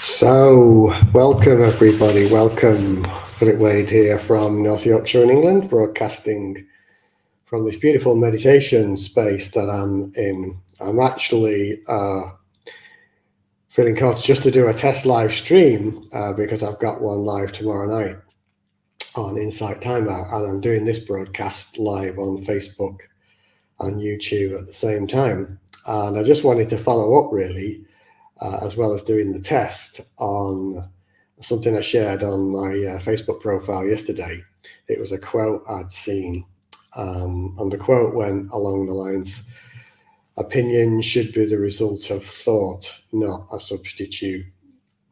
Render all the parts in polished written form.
So, welcome everybody. Welcome, Philip Wade here from North Yorkshire in England, broadcasting from this beautiful meditation space that I'm in. I'm actually feeling called just to do a test live stream because I've got one live tomorrow night on Insight Timer, and I'm doing this broadcast live on Facebook and YouTube at the same time. And I just wanted to follow up really, as well as doing the test on something I shared on my Facebook profile yesterday. It was a quote I'd seen, and the quote went along the lines, "Opinion should be the result of thought, not a substitute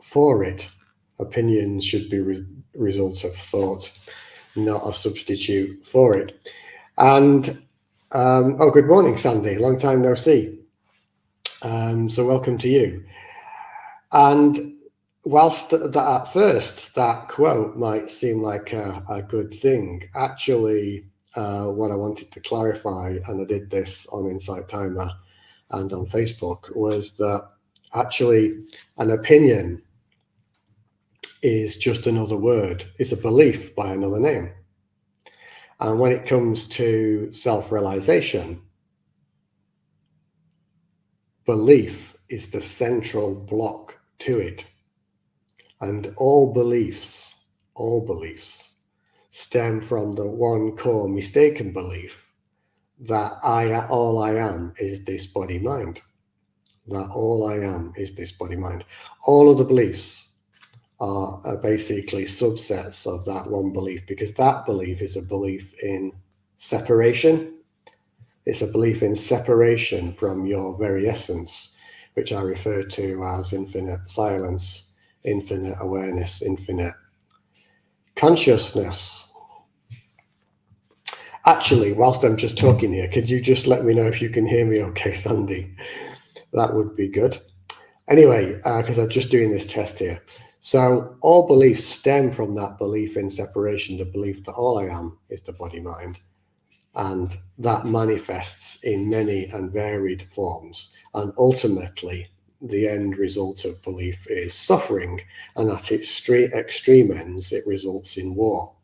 for it." Opinions should be results of thought, not a substitute for it. And good morning, Sandy. Long time no see. So welcome to you. And whilst at first that quote might seem like a good thing, actually what I wanted to clarify, and I did this on Insight Timer and on Facebook, was that actually an opinion is just another word. It's a belief by another name. And when it comes to self-realization, belief is the central block to it. And all beliefs stem from the one core mistaken belief that all I am is this body mind. That all I am is this body mind. All of the beliefs are basically subsets of that one belief, because that belief is a belief in separation. It's a belief in separation from your very essence, which I refer to as infinite silence, infinite awareness, infinite consciousness. Actually, whilst I'm just talking here, could you just let me know if you can hear me okay, Sandy? That would be good. Anyway, because I'm just doing this test here. So all beliefs stem from that belief in separation, the belief that all I am is the body mind. And that manifests in many and varied forms. And ultimately, the end result of belief is suffering. And at its extreme ends, it results in war.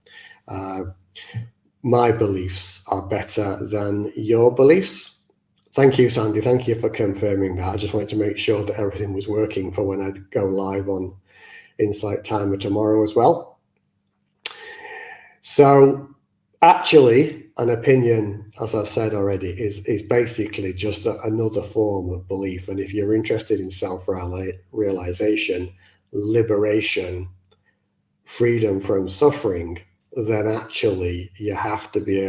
My beliefs are better than your beliefs. Thank you, Sandy. Thank you for confirming that. I just wanted to make sure that everything was working for when I go live on Insight Timer tomorrow as well. So actually, an opinion, as I've said already, is basically just another form of belief. And if you're interested in self-realization, liberation, freedom from suffering, then actually you have to be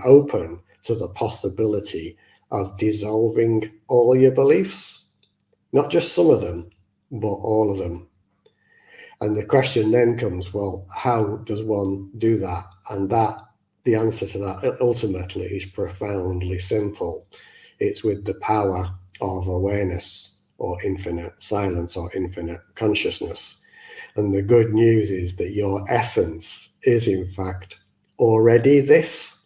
open to the possibility of dissolving all your beliefs, not just some of them, but all of them. And the question then comes, well, how does one do that? And the answer to that ultimately is profoundly simple. It's with the power of awareness, or infinite silence, or infinite consciousness. And the good news is that your essence is in fact already this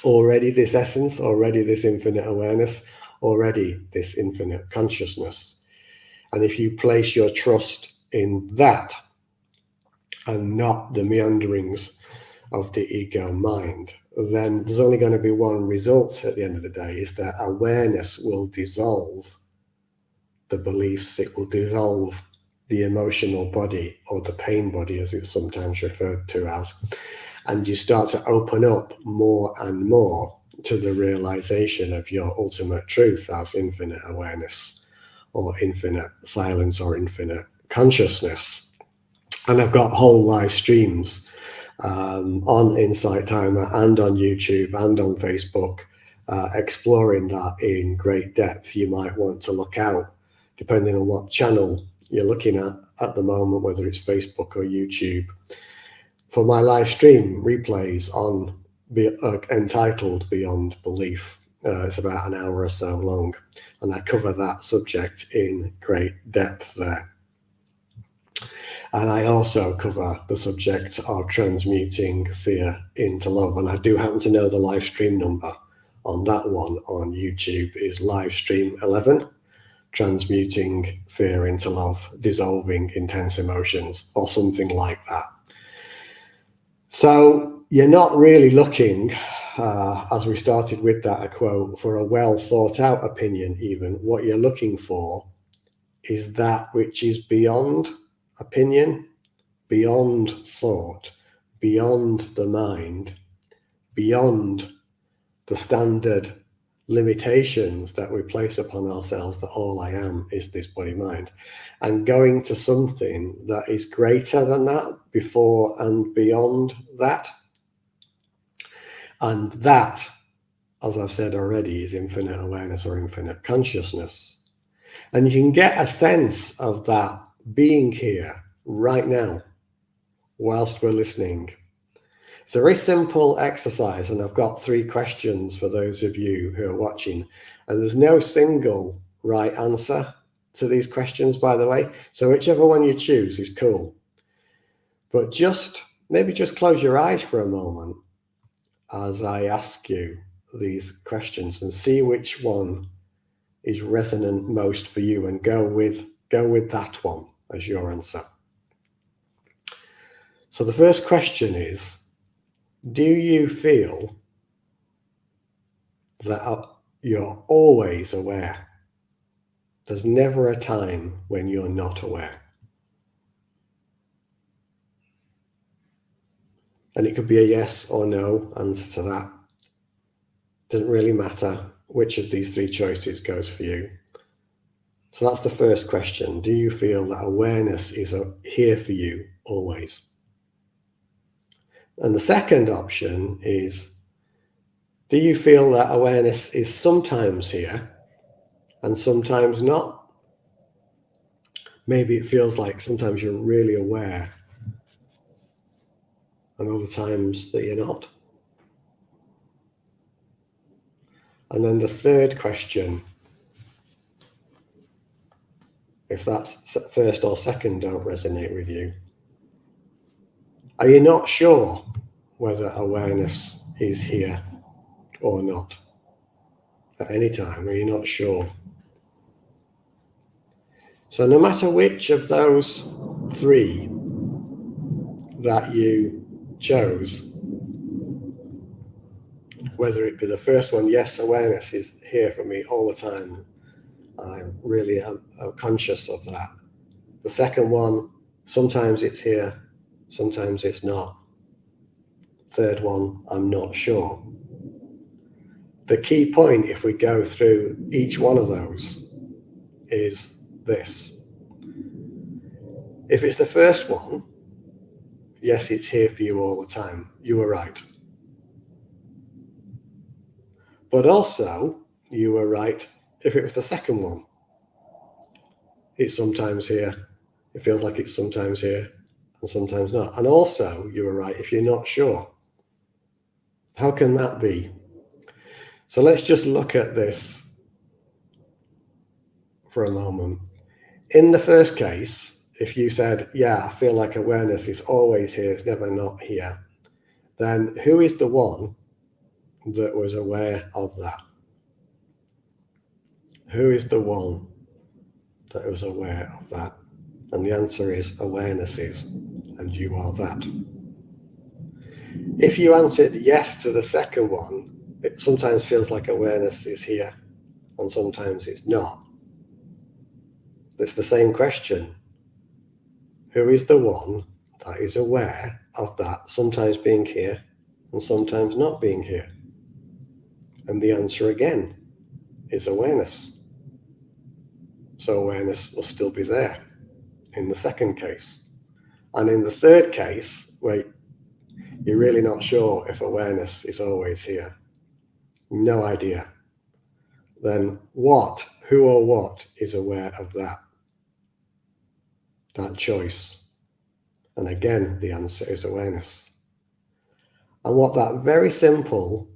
essence, already this infinite awareness, already this infinite consciousness. And if you place your trust in that and not the meanderings of the ego mind, then there's only going to be one result at the end of the day, is that awareness will dissolve the beliefs. It will dissolve the emotional body, or the pain body as it's sometimes referred to as, and you start to open up more and more to the realization of your ultimate truth as infinite awareness, or infinite silence, or infinite consciousness. And I've got whole live streams on Insight Timer and on YouTube and on Facebook, exploring that in great depth. You might want to look out, depending on what channel you're looking at the moment, whether it's Facebook or YouTube, for my live stream replays on entitled Beyond Belief. It's about an hour or so long, and I cover that subject in great depth there. And I also cover the subject of transmuting fear into love. And I do happen to know the live stream number on that one on YouTube is live stream 11. transmuting fear into love, dissolving intense emotions, or something like that. So you're not really looking, as we started with that, a quote, for a well thought out opinion even. What you're looking for is that which is beyond opinion, beyond thought, beyond the mind, beyond the standard limitations that we place upon ourselves, that all I am is this body mind, and going to something that is greater than that, before and beyond that. And that, as I've said already, is infinite awareness or infinite consciousness. And you can get a sense of that being here right now whilst we're listening. It's a very simple exercise, and I've got 3 questions for those of you who are watching. And there's no single right answer to these questions, by the way. So whichever one you choose is cool. But maybe just close your eyes for a moment as I ask you these questions and see which one is resonant most for you, and go with that one as your answer. So the first question is, do you feel that you're always aware? There's never a time when you're not aware. And it could be a yes or no answer to that. Doesn't really matter which of these 3 choices goes for you. So that's the first question. Do you feel that awareness is here for you always? And the second option is, do you feel that awareness is sometimes here and sometimes not? Maybe it feels like sometimes you're really aware and other times that you're not. And then the third question, if that's first or second don't resonate with you, are you not sure whether awareness is here or not at any time? Are you not sure? So no matter which of those 3 that you chose, whether it be the first one, yes, awareness is here for me all the time, I'm really I'm conscious of that. The second one, sometimes it's here, sometimes it's not. Third one, I'm not sure. The key point, if we go through each one of those, is this. If it's the first one, yes, it's here for you all the time. You were right. But also, you were right if it was the second one. It's sometimes here. It feels like it's sometimes here and sometimes not. And also, you were right if you're not sure. How can that be? So let's just look at this for a moment. In the first case, if you said, yeah, I feel like awareness is always here, it's never not here, then who is the one that was aware of that? Who is the one that was aware of that? And the answer is awareness is, and you are that. If you answered yes to the second one, it sometimes feels like awareness is here and sometimes it's not. It's the same question. Who is the one that is aware of that sometimes being here and sometimes not being here? And the answer again is awareness. So awareness will still be there in the second case. And in the third case, where you're really not sure if awareness is always here, no idea, then who or what is aware of that choice? And again, the answer is awareness. And what that very simple,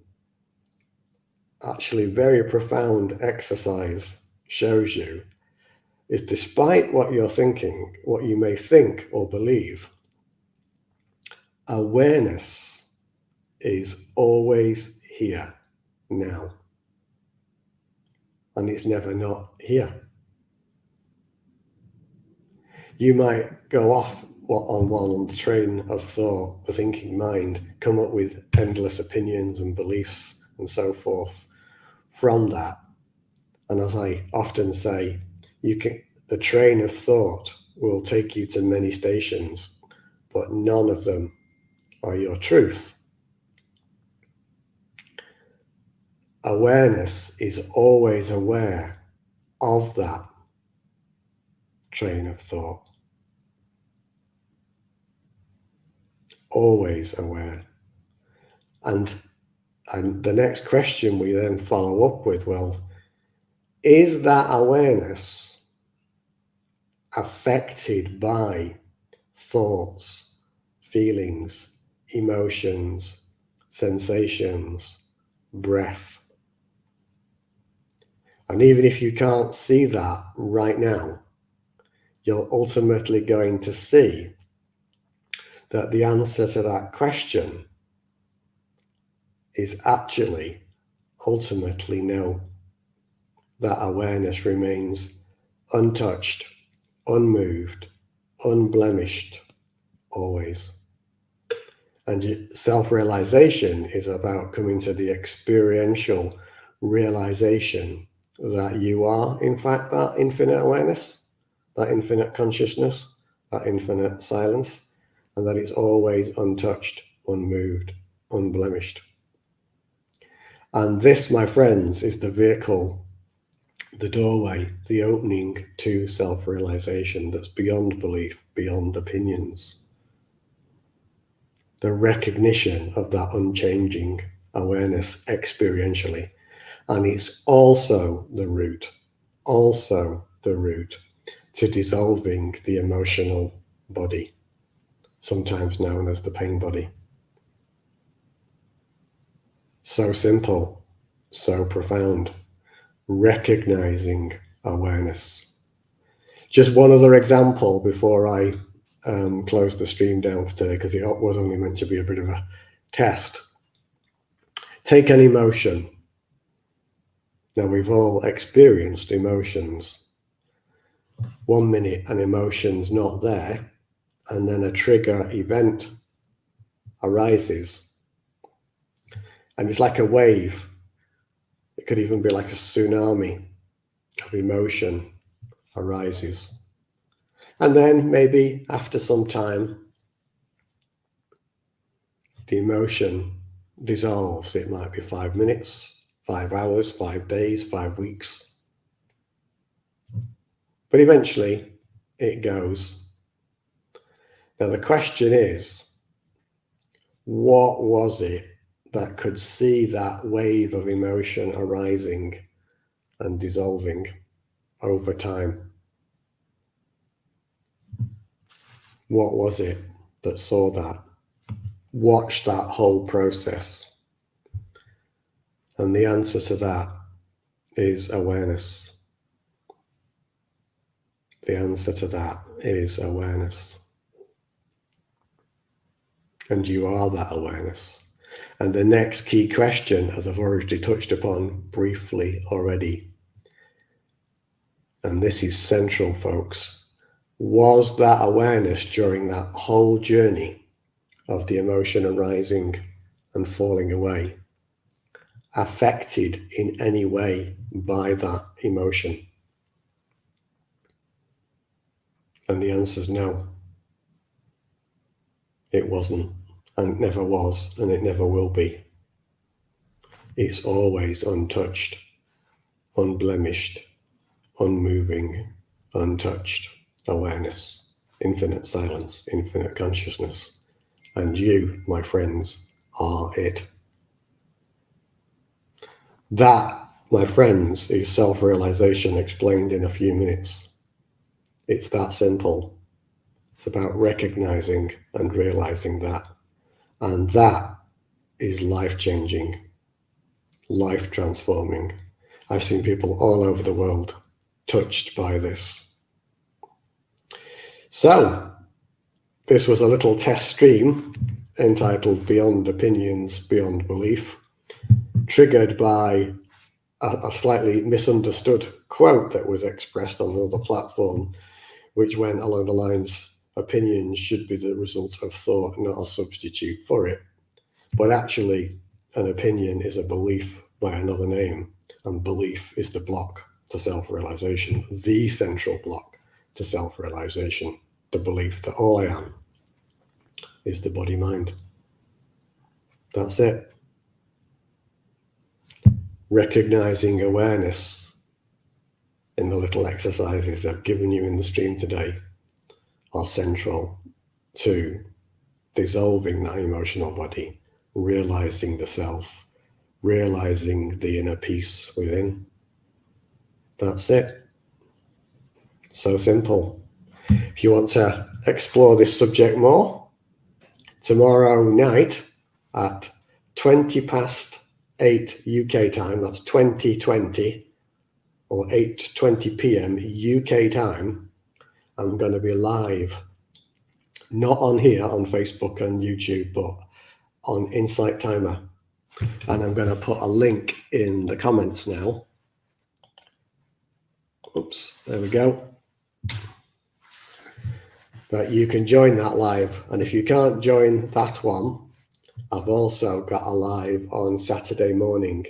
actually very profound exercise shows you is, despite what you're thinking, what you may think or believe, awareness is always here now. And it's never not here. You might go off on the train of thought, the thinking mind, come up with endless opinions and beliefs and so forth from that. And as I often say, the train of thought will take you to many stations, but none of them are your truth. Awareness is always aware of that train of thought. Always aware. And the next question we then follow up with, well, is that awareness affected by thoughts, feelings, emotions, sensations, breath? And even if you can't see that right now, you're ultimately going to see that the answer to that question is actually ultimately no. That awareness remains untouched, unmoved, unblemished, always. And self-realization is about coming to the experiential realization that you are, in fact, that infinite awareness, that infinite consciousness, that infinite silence, and that it's always untouched, unmoved, unblemished. And this, my friends, is the vehicle, the doorway, the opening to self-realization that's beyond belief, beyond opinions. The recognition of that unchanging awareness experientially. And it's also the route to dissolving the emotional body, sometimes known as the pain body. So simple, so profound. Recognizing awareness. Just one other example before I close the stream down for today, because it was only meant to be a bit of a test. Take an emotion. Now, we've all experienced emotions. 1 minute an emotion's not there, and then a trigger event arises. And it's like a wave. It could even be like a tsunami of emotion arises. And then maybe after some time, the emotion dissolves. It might be 5 minutes, 5 hours, 5 days, 5 weeks. But eventually it goes. Now the question is, what was it that could see that wave of emotion arising and dissolving over time? What was it that saw that, watched that whole process? And the answer to that is awareness. The answer to that is awareness. And you are that awareness. And the next key question, as I've already touched upon briefly already, and this is central, folks, was that awareness during that whole journey of the emotion arising and falling away affected in any way by that emotion? And the answer is no. It wasn't, and it never was, and it never will be. It's always untouched, unblemished, unmoving, untouched awareness, infinite silence, infinite consciousness. And you, my friends, are it. That, my friends, is self-realization explained in a few minutes. It's that simple. It's about recognizing and realizing that. And that is life-changing, life-transforming. I've seen people all over the world touched by this. So, this was a little test stream entitled Beyond Opinions, Beyond Belief, triggered by a slightly misunderstood quote that was expressed on another platform, which went along the lines, opinions should be the result of thought, not a substitute for it. But actually, an opinion is a belief by another name, and belief is the block to self-realization, the central block to self-realization, the belief that all I am is the body-mind. That's it. Recognizing awareness in the little exercises I've given you in the stream today are central to dissolving that emotional body, realizing the self, realizing the inner peace within. That's it. So simple. If you want to explore this subject more, tomorrow night at 8:20 UK time, that's 2020 or 8:20 p.m. UK time, I'm going to be live, not on here on Facebook and YouTube, but on Insight Timer. And I'm going to put a link in the comments now. Oops, there we go. That you can join that live. And if you can't join that one, I've also got a live on Saturday morning,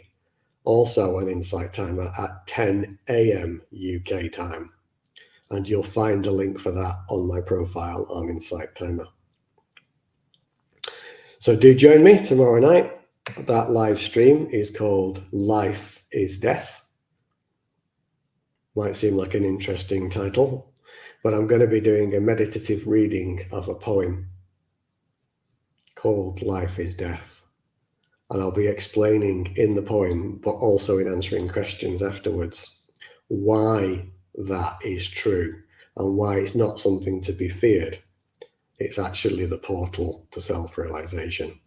also on Insight Timer at 10 a.m. UK time. And you'll find the link for that on my profile on Insight Timer. So do join me tomorrow night. That live stream is called Life is Death. Might seem like an interesting title, but I'm going to be doing a meditative reading of a poem called Life is Death. And I'll be explaining in the poem, but also in answering questions afterwards, why that is true and why it's not something to be feared. It's actually the portal to self-realization.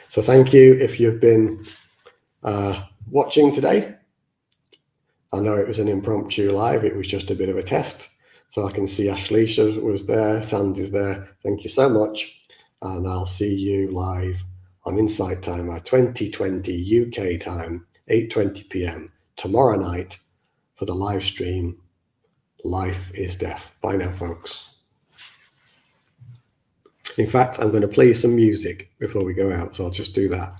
So thank you if you've been watching today. I know it was an impromptu live. It was just a bit of a test. So I can see Ashley was there, Sandy's there. Thank you so much. And I'll see you live on Insight Timer 2020 UK time, 8:20 p.m. tomorrow night for the live stream, Life is Death. Bye now, folks. In fact, I'm going to play some music before we go out, so I'll just do that.